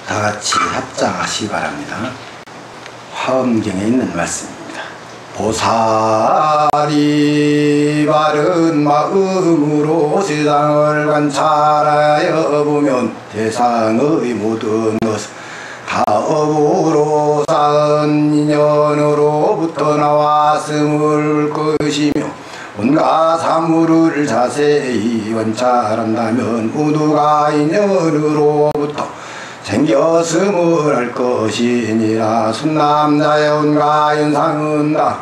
다 같이 합장하시기 바랍니다. 화엄경에 있는 말씀입니다. 보살이 바른 마음으로 세상을 관찰하여 보면 세상의 모든 것은 다 업으로 쌓은 인연으로부터 나왔음을 것이며 온갖 사물을 자세히 관찰한다면 모두가 인연으로부터 생겼음을 알 것이니라. 순남자의 온갖 현상은 다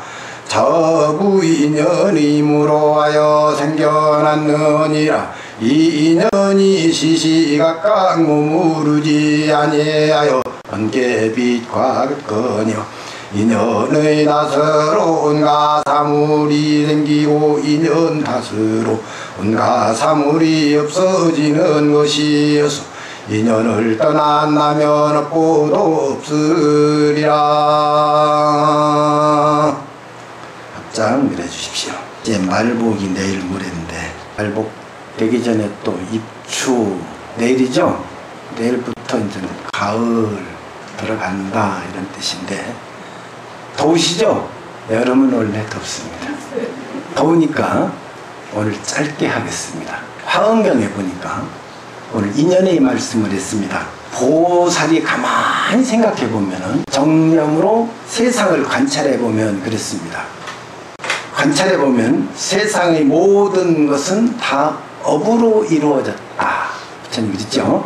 저부 인연임으로 하여 생겨났느니라. 이 인연이 시시각각 머무르지 아니하여 번개빛과 같거니와 인연의 탓으로 온갖 사물이 생기고 인연 탓으로 온갖 사물이 없어지는 것이어서 인연을 떠난다면 업보도 없으리라. 합장 밀어주십시오. 이제 말복이 내일 모레인데 말복 되기 전에 또 입추 내일이죠? 내일부터 이제 가을 들어간다 이런 뜻인데 더우시죠? 여름은 원래 덥습니다. 더우니까 오늘 짧게 하겠습니다. 화엄경에 보니까 오늘 인연의 말씀을 했습니다. 보살이 가만히 생각해 보면은 정념으로 세상을 관찰해 보면 그랬습니다. 관찰해 보면 세상의 모든 것은 다 업으로 이루어졌다. 부처님 그랬죠?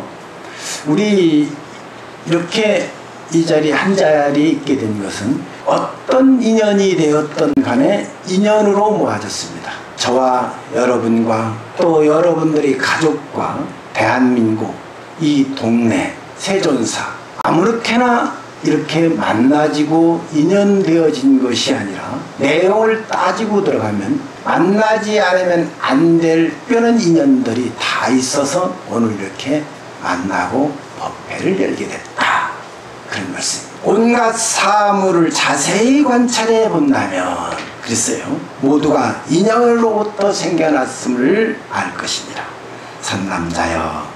우리 이렇게 이 자리 한 자리에 있게 된 것은 어떤 인연이 되었던 간에 인연으로 모아졌습니다. 저와 여러분과 또 여러분들의 가족과 대한민국 이 동네 세존사 아무렇게나 이렇게 만나지고 인연되어진 것이 아니라 내용을 따지고 들어가면 만나지 않으면 안 될 뼈는 인연들이 다 있어서 오늘 이렇게 만나고 법회를 열게 됐다. 그런 말씀. 온갖 사물을 자세히 관찰해 본다면 그랬어요. 모두가 인연으로부터 생겨났음을 알 것이니라. 선남자여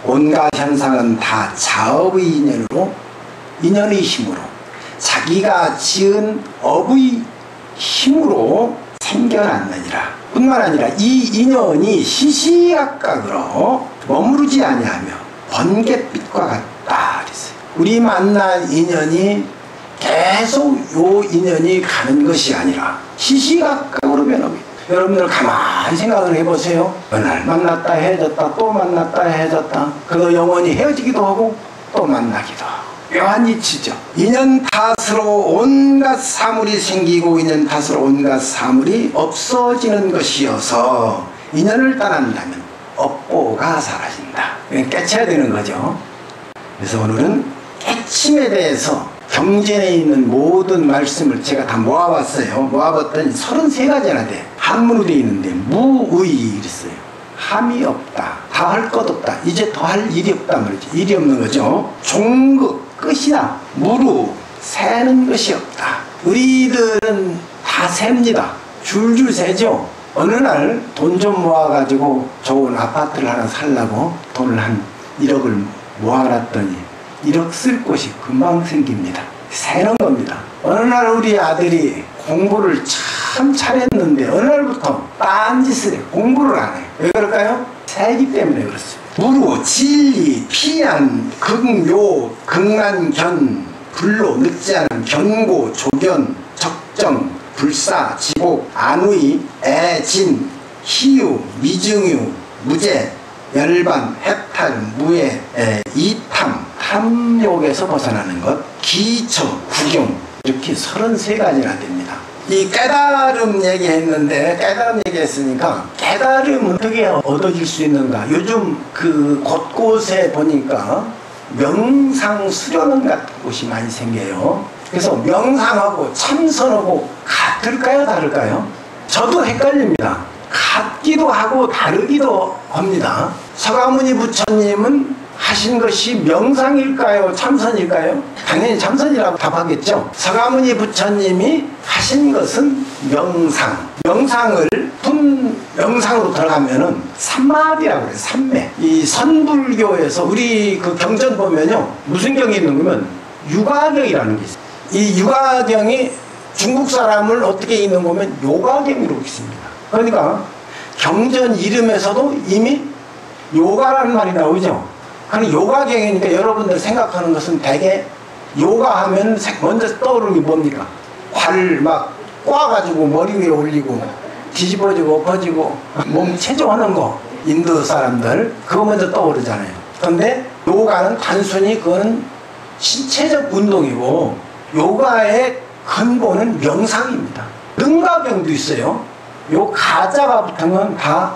온갖 현상은 다 자업의 인연으로 인연의 힘으로 자기가 지은 업의 힘으로 생겨났느니라. 뿐만 아니라 이 인연이 시시각각으로 머무르지 아니하며 번갯빛과 같다 그랬어요. 우리 만난 인연이 계속 요 인연이 가는 것이 아니라 시시각각으로 변하고 여러분들 가만히 생각을 해보세요. 어느 날 만났다 헤어졌다 또 만났다 헤어졌다 그거 영원히 헤어지기도 하고 또 만나기도 하고 묘한 이치죠. 인연 탓으로 온갖 사물이 생기고 인연 탓으로 온갖 사물이 없어지는 것이어서 인연을 떠난다면 업보가 사라진다. 깨쳐야 되는 거죠. 그래서 오늘은 깨침에 대해서 경전에 있는 모든 말씀을 제가 다 모아봤어요. 모아봤더니 33가지나 돼. 한문으로 되어 있는데 무의 이랬어요. 함이 없다. 다 할 것 없다. 이제 더 할 일이 없다 말이죠. 일이 없는 거죠. 종극 끝이나 무루 세는 것이 없다. 우리들은 다 셉니다. 줄줄 세죠. 어느 날 돈 좀 모아가지고 좋은 아파트를 하나 살라고 돈을 한 1억을 모아놨더니 1억 쓸 곳이 금방 생깁니다. 세는 겁니다. 어느 날 우리 아들이 공부를 참 잘했는데 어느 날부터 딴짓을 해. 공부를 안 해. 왜 그럴까요? 세기 때문에 그렇습니다. 무루, 진리, 피양, 극묘, 극난견, 불로, 늦지 않은 견고, 조견, 적정, 불사, 지복, 안의, 애진, 희유, 미증유, 무제, 열반, 해탈, 무예, 이탐, 탐욕에서 벗어나는 것, 기처, 구경 이렇게 33가지나 됩니다. 이 깨달음 얘기했는데 깨달음 얘기했으니까 깨달음 어떻게 얻어질 수 있는가. 요즘 그 곳곳에 보니까 명상 수련원 같은 곳이 많이 생겨요. 그래서 명상하고 참선하고 같을까요 다를까요? 저도 헷갈립니다. 같기도 하고 다르기도 합니다. 서가모니 부처님은 하신 것이 명상일까요 참선일까요? 당연히 참선이라고 답하겠죠. 서가모니 부처님이 하신 것은 명상. 명상을 명상으로 들어가면은 삼마디라고 그래요. 삼매. 이 선불교에서 우리 그 경전 보면요. 무슨 경이 있는 거면 유가경이라는 게 있어요. 이 유가경이 중국 사람을 어떻게 읽는 거면 요가경으로 읽습니다. 그러니까 경전 이름에서도 이미 요가라는 말이 나오죠. 그럼 요가경이니까 여러분들 생각하는 것은 대개 요가 하면 먼저 떠오르는 게 뭡니까? 발 막 꽈가지고 머리 위에 올리고 뒤집어지고 엎어지고 몸 체조하는 거 인도 사람들 그거 먼저 떠오르잖아요. 그런데 요가는 단순히 그거는 신체적 운동이고 요가의 근본은 명상입니다. 능가경도 있어요. 요 가자가 붙은 건 다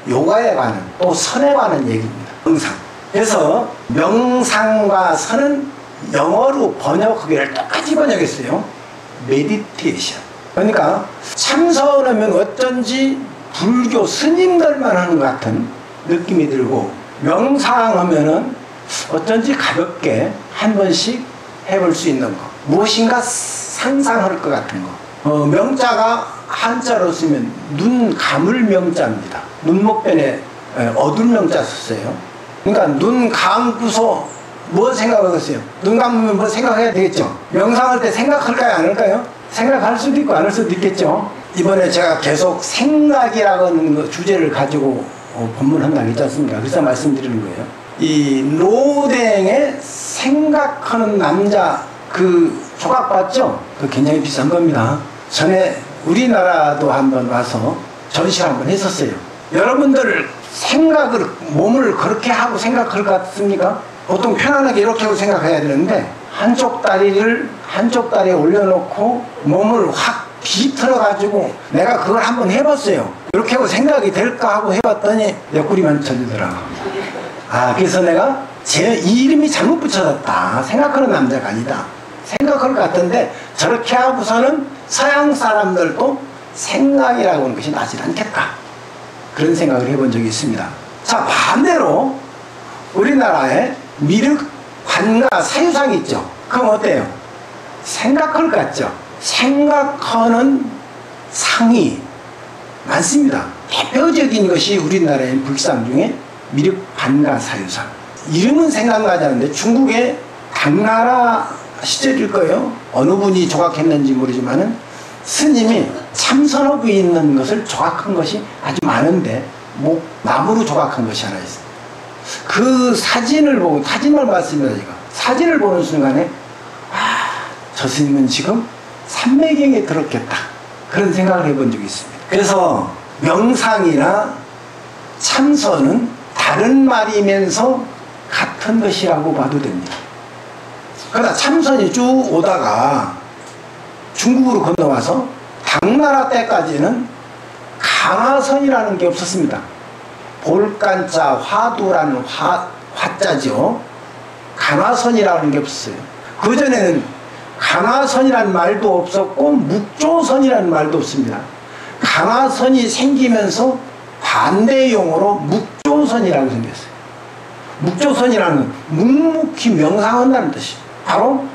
요가에 관한 또 선에 관한 얘기입니다. 명상. 그래서 명상과 선은 영어로 번역하기를 똑같이 번역했어요. 메디테이션. 그러니까 참선하면 어쩐지 불교 스님들만 하는 것 같은 느낌이 들고 명상하면은 어쩐지 가볍게 한 번씩 해볼 수 있는 거. 무엇인가 상상할 것 같은 거. 명자가 한자로 쓰면 눈 감을 명자입니다. 눈목변에 어두운 명자 썼어요. 그러니까 눈 감고서 뭐 생각하겠어요? 눈 감으면 뭐 생각해야 되겠죠? 명상할 때 생각할까요? 안 할까요? 생각할 수도 있고 안 할 수도 있겠죠? 이번에 제가 계속 생각이라는 주제를 가지고 법문한다고 했지 않습니까? 그래서 말씀드리는 거예요. 이 노댕의 생각하는 남자 그 조각 봤죠? 그 굉장히 비싼 겁니다. 전에 우리나라도 한번 와서 전시를 한번 했었어요. 여러분들 생각을 몸을 그렇게 하고 생각할 것 같습니까? 보통 편안하게 이렇게 하고 생각해야 되는데 한쪽 다리에 올려놓고 몸을 확 비틀어 가지고 내가 그걸 한번 해봤어요. 이렇게 하고 생각이 될까 하고 해봤더니 옆구리만 쳐지더라고. 그래서 내가 제 이름이 잘못 붙여졌다. 생각하는 남자가 아니다. 생각할 것 같은데 저렇게 하고서는 서양 사람들도 생각이라고 하는 것이 나질 않겠다. 그런 생각을 해본 적이 있습니다. 자, 반대로 우리나라에 미륵, 관가, 사유상이 있죠. 그럼 어때요? 생각할 것 같죠? 생각하는 상이 많습니다. 대표적인 것이 우리나라의 불상 중에 미륵, 관가, 사유상. 이름은 생각나지 않는데 중국의 당나라 시절일 거예요. 어느 분이 조각했는지 모르지만은 스님이 참선하고 있는 것을 조각한 것이 아주 많은데 나무로 조각한 것이 하나 있어요. 그 사진을 보고 사진만 봤습니다. 제가 사진을 보는 순간에 저 스님은 지금 삼매경에 들었겠다 그런 생각을 해본 적이 있습니다. 그래서 명상이나 참선은 다른 말이면서 같은 것이라고 봐도 됩니다. 그러나 참선이 쭉 오다가 중국으로 건너와서 당나라 때까지는 강화선이라는 게 없었습니다. 볼간자 화두라는 화자죠. 강화선이라는 게 없었어요. 그전에는 강화선이라는 말도 없었고 묵조선이라는 말도 없습니다. 강화선이 생기면서 반대용어로 묵조선이라고 생겼어요. 묵조선이라는 묵묵히 명상한다는 뜻이에요. 바로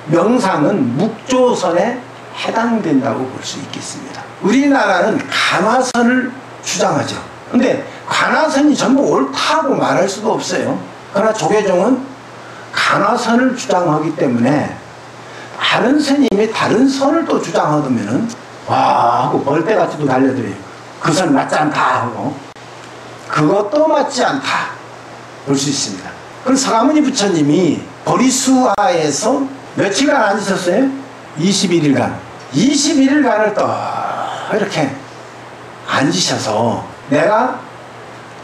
명상은 묵조선에 해당된다고 볼 수 있겠습니다. 우리나라는 간화선을 주장하죠. 근데 간화선이 전부 옳다고 말할 수도 없어요. 그러나 조계종은 간화선을 주장하기 때문에 다른 스님이 다른 선을 또 주장하면은 와 하고 벌떼같이도 달려들어요. 그 선 맞지 않다 하고 그것도 맞지 않다 볼 수 있습니다. 그럼 서가모니 부처님이 보리수화에서 며칠간 앉으셨어요? 21일간. 21일간을 또 이렇게 앉으셔서 내가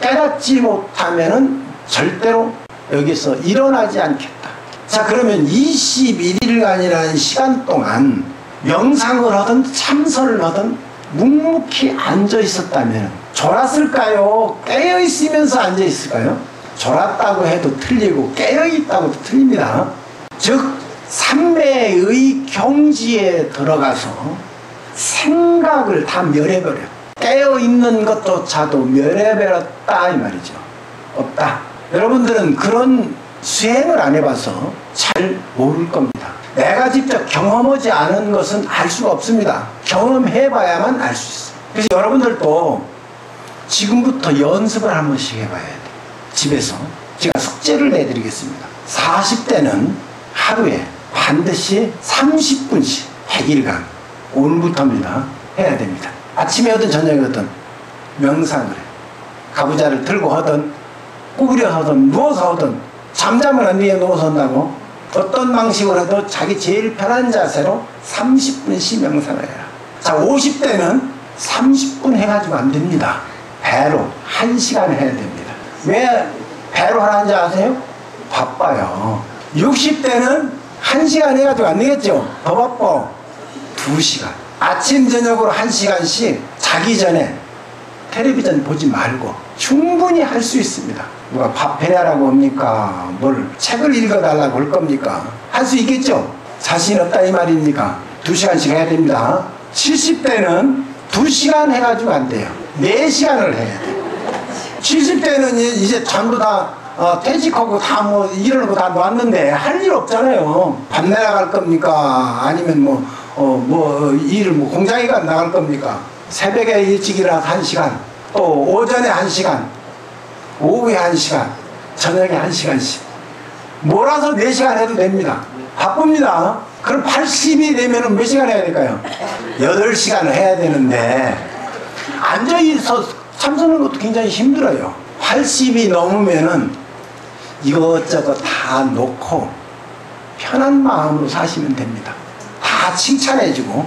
깨닫지 못하면은 절대로 여기서 일어나지 않겠다. 자, 그러면 21일간이라는 시간 동안 명상을 하든 참선을 하든 묵묵히 앉아 있었다면 졸았을까요? 깨어 있으면서 앉아 있을까요? 졸았다고 해도 틀리고 깨어 있다고도 틀립니다. 즉 삼매의 경지에 들어가서 생각을 다 멸해버려. 깨어있는 것조차도 멸해버렸다 이 말이죠. 없다. 여러분들은 그런 수행을 안 해봐서 잘 모를 겁니다. 내가 직접 경험하지 않은 것은 알 수가 없습니다. 경험해봐야만 알 수 있어요. 그래서 여러분들도 지금부터 연습을 한 번씩 해봐야 돼. 집에서. 제가 숙제를 내드리겠습니다. 40대는 하루에 반드시 30분씩 100일간, 오늘부터입니다, 해야 됩니다. 아침에 하든 저녁에 하든 명상을 해. 가부좌를 들고 하든 구부려서 하든 누워서 하든, 잠자면 안 위에 누워서 한다고, 어떤 방식으로 해도 자기 제일 편한 자세로 30분씩 명상을 해라. 자, 50대는 30분 해가지고 안 됩니다. 배로 1시간 해야 됩니다. 왜 배로 하는지 아세요? 바빠요. 60대는 1시간 해가지고 안 되겠죠? 더 바빠. 2시간. 아침 저녁으로 1시간씩 자기 전에 텔레비전 보지 말고 충분히 할 수 있습니다. 누가 밥 해내라고 합니까? 뭘 책을 읽어달라고 할 겁니까? 할 수 있겠죠? 자신 없다 이 말입니까? 2시간씩 해야 됩니다. 70대는 2시간 해가지고 안 돼요. 4시간을 해야 돼요. 70대는 이제 전부 다 퇴직하고 다 뭐 일하는 거 다 놨는데 할 일 없잖아요. 밤 내려갈 겁니까? 아니면 일을 공장에 나갈 겁니까? 새벽에 일찍 일어나서 1시간, 또 오전에 1시간, 오후에 1시간, 저녁에 1시간씩. 몰아서 4시간 해도 됩니다. 바쁩니다. 그럼 80이 되면 몇 시간 해야 될까요? 8시간을 해야 되는데, 앉아있어 참서는 것도 굉장히 힘들어요. 80이 넘으면은 이것저것 다 놓고 편한 마음으로 사시면 됩니다. 다 칭찬해주고